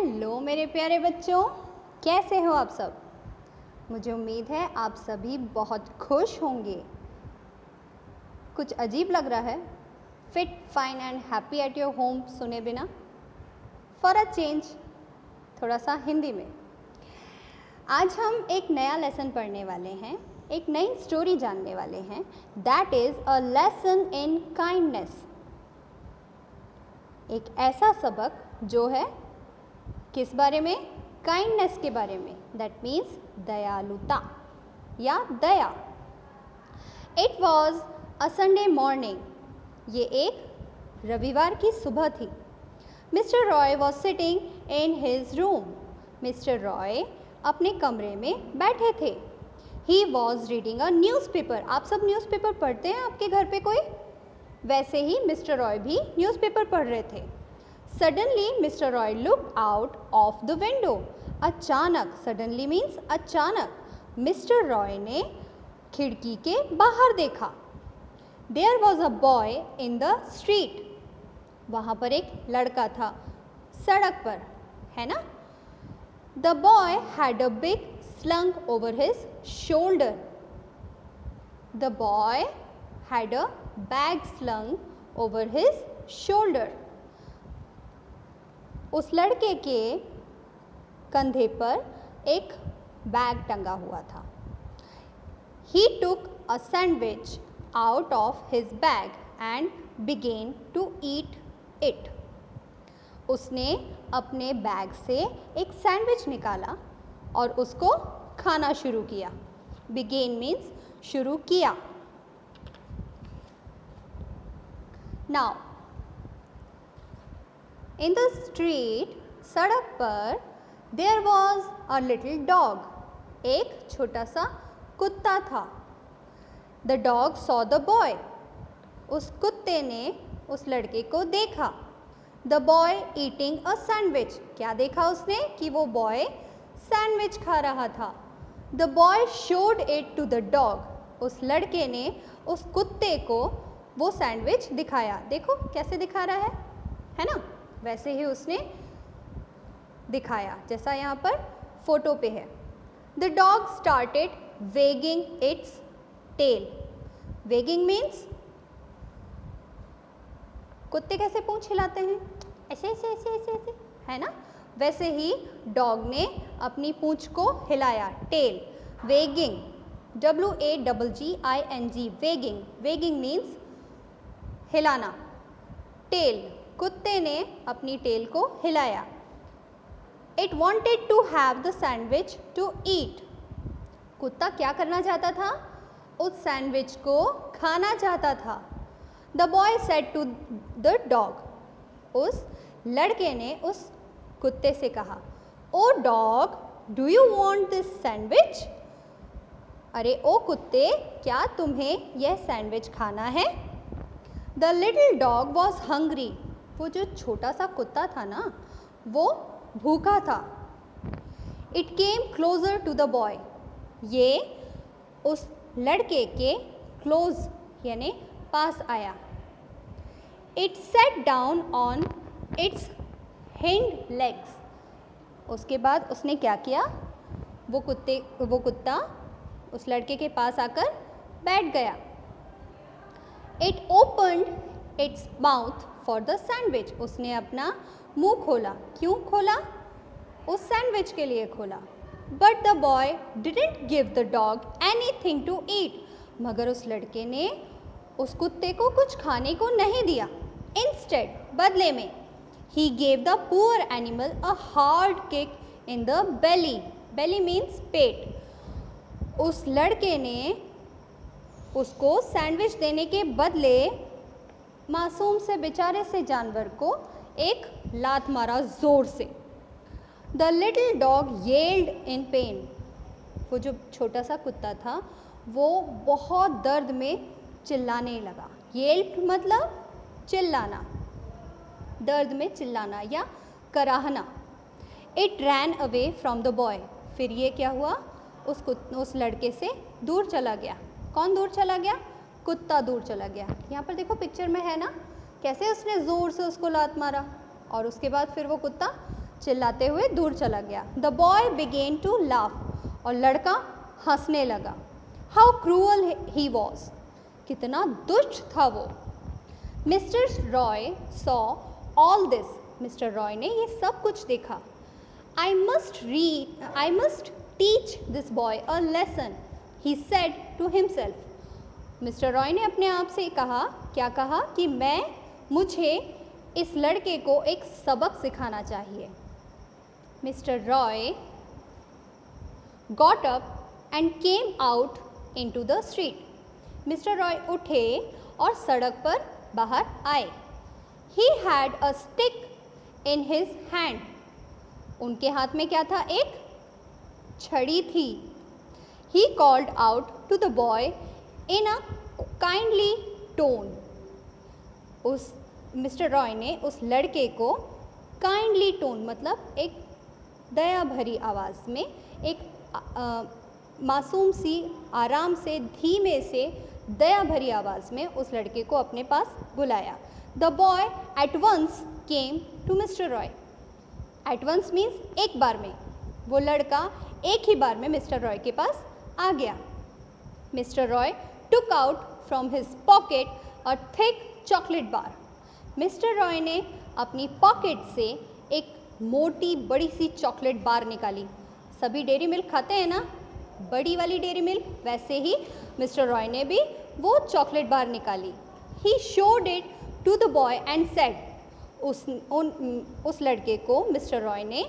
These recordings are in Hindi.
हेलो मेरे प्यारे बच्चों, कैसे हो आप सब। मुझे उम्मीद है आप सभी बहुत खुश होंगे। कुछ अजीब लग रहा है, fit fine and happy at your home सुने बिना। फॉर अ चेंज थोड़ा सा हिंदी में। आज हम एक नया लेसन पढ़ने वाले हैं, एक नई स्टोरी जानने वाले हैं। That is a lesson in kindness. एक ऐसा सबक जो है किस बारे में? काइंडनेस के बारे में। दैट मीन्स दयालुता या दया। It was a Sunday morning. ये एक रविवार की सुबह थी। Mister Roy was sitting in his room. Mister Roy अपने कमरे में बैठे थे। He was reading a newspaper. आप सब न्यूज़पेपर पढ़ते हैं आपके घर पे कोई? वैसे ही मिस्टर रॉय भी न्यूज़पेपर पढ़ रहे थे। Suddenly mister Roy looked out of the window. अचानक, सडनली मीन्स अचानक, मिस्टर रॉय ने खिड़की के बाहर देखा। There was a boy in the street. वहाँ पर एक लड़का था सड़क पर, है ना? The boy had a big slung over his shoulder. The boy had a bag slung over his shoulder. उस लड़के के कंधे पर एक बैग टंगा हुआ था। He took a sandwich out of his bag and began to eat it. उसने अपने बैग से एक सैंडविच निकाला और उसको खाना शुरू किया। Began means शुरू किया। Now, in the street, सड़क पर, there was a little dog. एक छोटा सा कुत्ता था। The dog saw the boy. उस कुत्ते ने उस लड़के को देखा। The boy eating a sandwich. क्या देखा उसने? कि वो बॉय सैंडविच खा रहा था। The boy showed it to the dog. उस लड़के ने उस कुत्ते को वो सैंडविच दिखाया। देखो कैसे दिखा रहा है ना? वैसे ही उसने दिखाया जैसा यहाँ पर फोटो पे है। The dog started wagging its tail. Wagging means कुत्ते कैसे पूंछ हिलाते हैं? ऐसे ऐसे ऐसे ऐसे ऐसे, है ना? वैसे ही डॉग ने अपनी पूंछ को हिलाया। Tail, wagging, WAGGING, wagging. Wagging means हिलाना। टेल, कुत्ते ने अपनी टेल को हिलाया। It wanted to have the sandwich to eat. कुत्ता क्या करना चाहता था? उस सैंडविच को खाना चाहता था। The boy said to the dog. उस लड़के ने उस कुत्ते से कहा, oh dog, do you want this sandwich? अरे ओ कुत्ते, क्या तुम्हें यह सैंडविच खाना है? The little dog was hungry. वो जो छोटा सा कुत्ता था ना, वो भूखा था। It came closer to the boy. ये उस लड़के के क्लोज यानी पास आया। It sat down on its hind legs. उसके बाद उसने क्या किया? वो कुत्ता उस लड़के के पास आकर बैठ गया। It opened its mouth for the sandwich. उसने अपना मुंह खोला। क्यों खोला? उस सैंडविच के लिए खोला। But the boy didn't give the dog anything to eat. मगर उस लड़के ने उस कुत्ते को कुछ खाने को नहीं दिया। Instead, बदले में, he gave the poor animal a hard kick in the belly. Belly means पेट। उस लड़के ने उसको सैंडविच देने के बदले मासूम से बेचारे से जानवर को एक लात मारा जोर से। The little dog yelled in pain. वो जो छोटा सा कुत्ता था वो बहुत दर्द में चिल्लाने लगा। येल्ड मतलब चिल्लाना, दर्द में चिल्लाना या कराहना। It ran away from the boy. फिर ये क्या हुआ? उस लड़के से दूर चला गया। कौन दूर चला गया? कुत्ता दूर चला गया। यहाँ पर देखो पिक्चर में है ना, कैसे उसने ज़ोर से उसको लात मारा और उसके बाद फिर वो कुत्ता चिल्लाते हुए दूर चला गया। The boy began to laugh, और लड़का हंसने लगा। हाउ क्रूअल ही वॉज, कितना दुष्ट था वो। Mister Roy saw all this, mister Roy ने ये सब कुछ देखा। I must teach this boy a lesson, he said to himself. Mister Roy ने अपने आप से कहा, क्या कहा, कि मुझे इस लड़के को एक सबक सिखाना चाहिए। Mister Roy got up and came out into the street. Mister Roy उठे और सड़क पर बाहर आए। He had a stick in his hand, उनके हाथ में क्या था, एक छड़ी थी। He called out to the boy in a kindly tone, उस मिस्टर रॉय ने उस लड़के को काइंडली टोन मतलब एक दया भरी आवाज़ में, एक मासूम सी, आराम से, धीमे से, दया भरी आवाज़ में उस लड़के को अपने पास बुलाया। The boy at once came to mister Roy. At once means एक बार में, वो लड़का एक ही बार में मिस्टर रॉय के पास आ गया। Mister Roy took out from his pocket a thick chocolate bar. Mister Roy ने अपनी पॉकेट से एक मोटी बड़ी सी चॉकलेट बार निकाली। सभी डेयरी मिल्क खाते हैं ना, बड़ी वाली डेयरी मिल्क, वैसे ही मिस्टर रॉय ने भी वो चॉकलेट बार निकाली। He showed it to the boy and said, उस लड़के को मिस्टर रॉय ने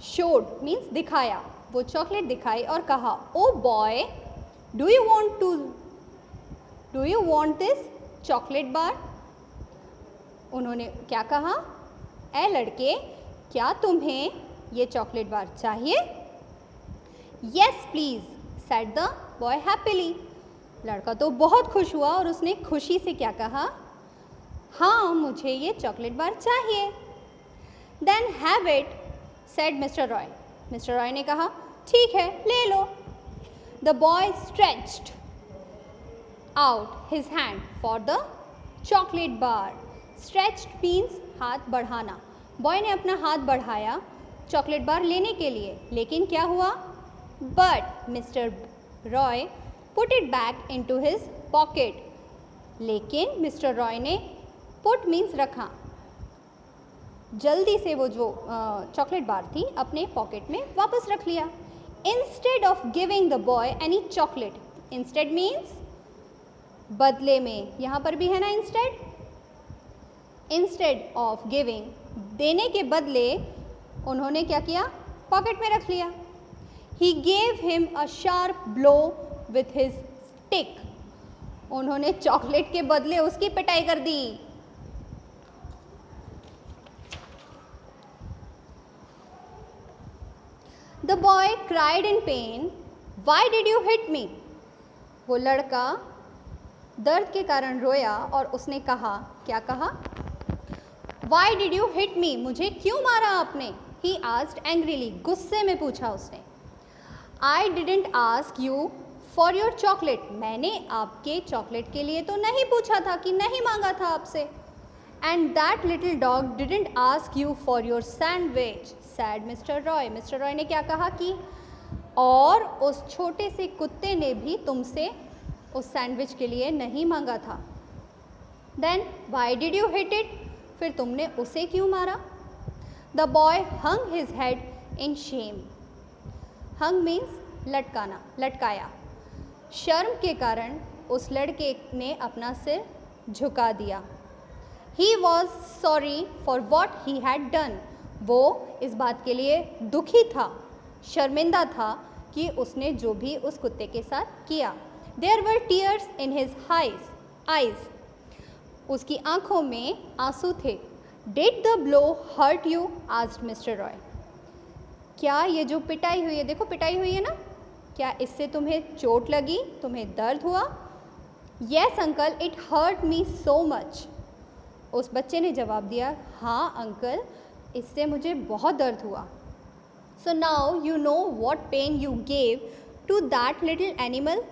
शोड मीन्स दिखाया, वो चॉकलेट दिखाई और कहा, oh boy, do you want this chocolate bar. उन्होंने क्या कहा, ए लड़के, क्या तुम्हें ये चॉकलेट बार चाहिए। Yes please, said the boy happily. लड़का तो बहुत खुश हुआ और उसने खुशी से क्या कहा, हाँ मुझे ये चॉकलेट बार चाहिए। Then have it, said mister Roy. Mister Roy ने कहा, ठीक है, ले लो। The boy stretched out his hand for the chocolate bar. Stretched means हाथ बढ़ाना। बॉय ने अपना हाथ बढ़ाया चॉकलेट बार लेने के लिए, लेकिन क्या हुआ, but mister Roy put it back into his pocket. लेकिन मिस्टर रॉय ने पुट मीन्स रखा, जल्दी से वो जो चॉकलेट बार थी अपने पॉकेट में वापस रख लिया। Instead of giving the boy any chocolate, instead means बदले में, यहाँ पर भी है ना इंस्टेड। इंस्टेड ऑफ गिविंग, देने के बदले उन्होंने क्या किया, पॉकेट में रख लिया। He gave him a sharp blow with his stick, उन्होंने चॉकलेट के बदले उसकी पिटाई कर दी। The boy cried in pain, why did you hit me. वो लड़का दर्द के कारण रोया और उसने कहा, क्या कहा, वाई डिड यू हिट मी, मुझे क्यों मारा आपने। ही आस्क्ड एंग्रीली, गुस्से में पूछा उसने। I didn't ask you for your chocolate, मैंने आपके चॉकलेट के लिए तो नहीं पूछा था, कि नहीं मांगा था आपसे। And that little dog didn't ask you for your sandwich, sad mister Roy. Mister Roy ने क्या कहा कि और उस छोटे से कुत्ते ने भी तुमसे उस सैंडविच के लिए नहीं मांगा था। Then why did you hit it, फिर तुमने उसे क्यों मारा। The boy hung his head in shame, hung means लटकाना, लटकाया। शर्म के कारण उस लड़के ने अपना सिर झुका दिया। He was sorry for what he had done, वो इस बात के लिए दुखी था, शर्मिंदा था कि उसने जो भी उस कुत्ते के साथ किया। There were tears in his eyes, उसकी आंखों में आंसू थे। Did the blow hurt you, asked mister Roy, क्या ये जो पिटाई हुई है, देखो पिटाई हुई है ना, क्या इससे तुम्हें चोट लगी, तुम्हें दर्द हुआ। Yes uncle, it hurt me so much, उस बच्चे ने जवाब दिया, हाँ अंकल, इससे मुझे बहुत दर्द हुआ। So now you know what pain you gave to that little animal.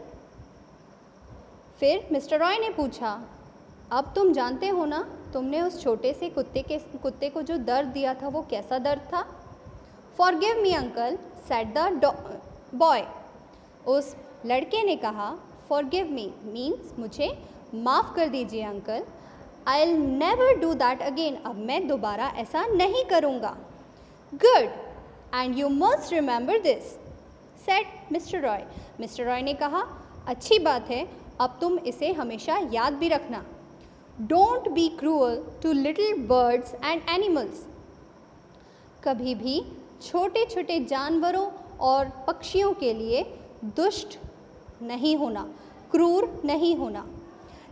फिर मिस्टर रॉय ने पूछा, अब तुम जानते हो ना, तुमने उस छोटे से कुत्ते को जो दर्द दिया था वो कैसा दर्द था। Forgive me uncle said the boy. उस लड़के ने कहा फॉरगिव मी मीन्स मुझे माफ़ कर दीजिए uncle. I will never do that again, अब मैं दोबारा ऐसा नहीं करूँगा। Good and you must remember this said mister Roy. Mister Roy ने कहा अच्छी बात है, अब तुम इसे हमेशा याद भी रखना। Don't be cruel to little birds and animals. कभी भी छोटे छोटे जानवरों और पक्षियों के लिए दुष्ट नहीं होना, क्रूर नहीं होना।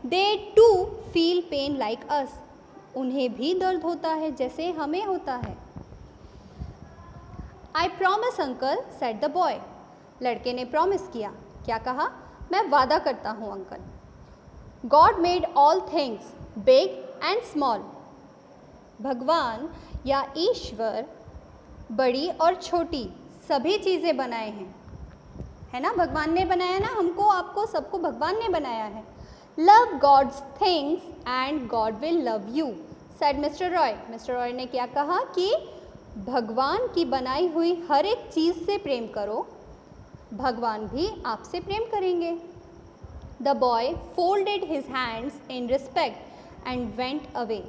They too feel pain like us, उन्हें भी दर्द होता है जैसे हमें होता है। I promise uncle said the boy. लड़के ने प्रॉमिस किया, क्या कहा? मैं वादा करता हूँ uncle. God made all things big and small. भगवान या ईश्वर बड़ी और छोटी सभी चीज़ें बनाए हैं, है ना? भगवान ने बनाया ना हमको, आपको, सबको भगवान ने बनाया है। Love God's things and God will love you said mister Roy. Mister Roy ने क्या कहा कि भगवान की बनाई हुई हर एक चीज़ से प्रेम करो, भगवान भी आपसे प्रेम करेंगे। The boy folded his hands in respect and went away.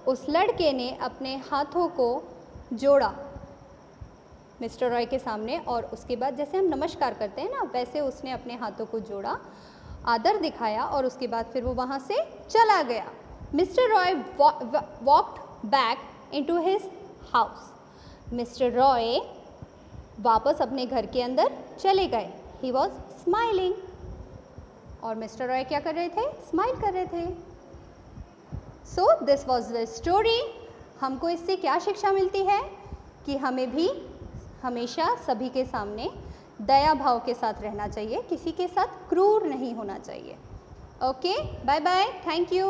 उस लड़के ने अपने हाथों को जोड़ा मिस्टर रॉय के सामने, और उसके बाद जैसे हम नमस्कार करते हैं ना, वैसे उसने अपने हाथों को जोड़ा, आदर दिखाया, और उसके बाद फिर वो वहाँ से चला गया। Mister Roy walked back into his house. Mister Roy वापस अपने घर के अंदर चले गए। He was smiling. और मिस्टर रॉय क्या कर रहे थे? स्माइल कर रहे थे। So this was the story. हमको इससे क्या शिक्षा मिलती है कि हमें भी हमेशा सभी के सामने दया भाव के साथ रहना चाहिए, किसी के साथ क्रूर नहीं होना चाहिए। Okay, bye bye, thank you.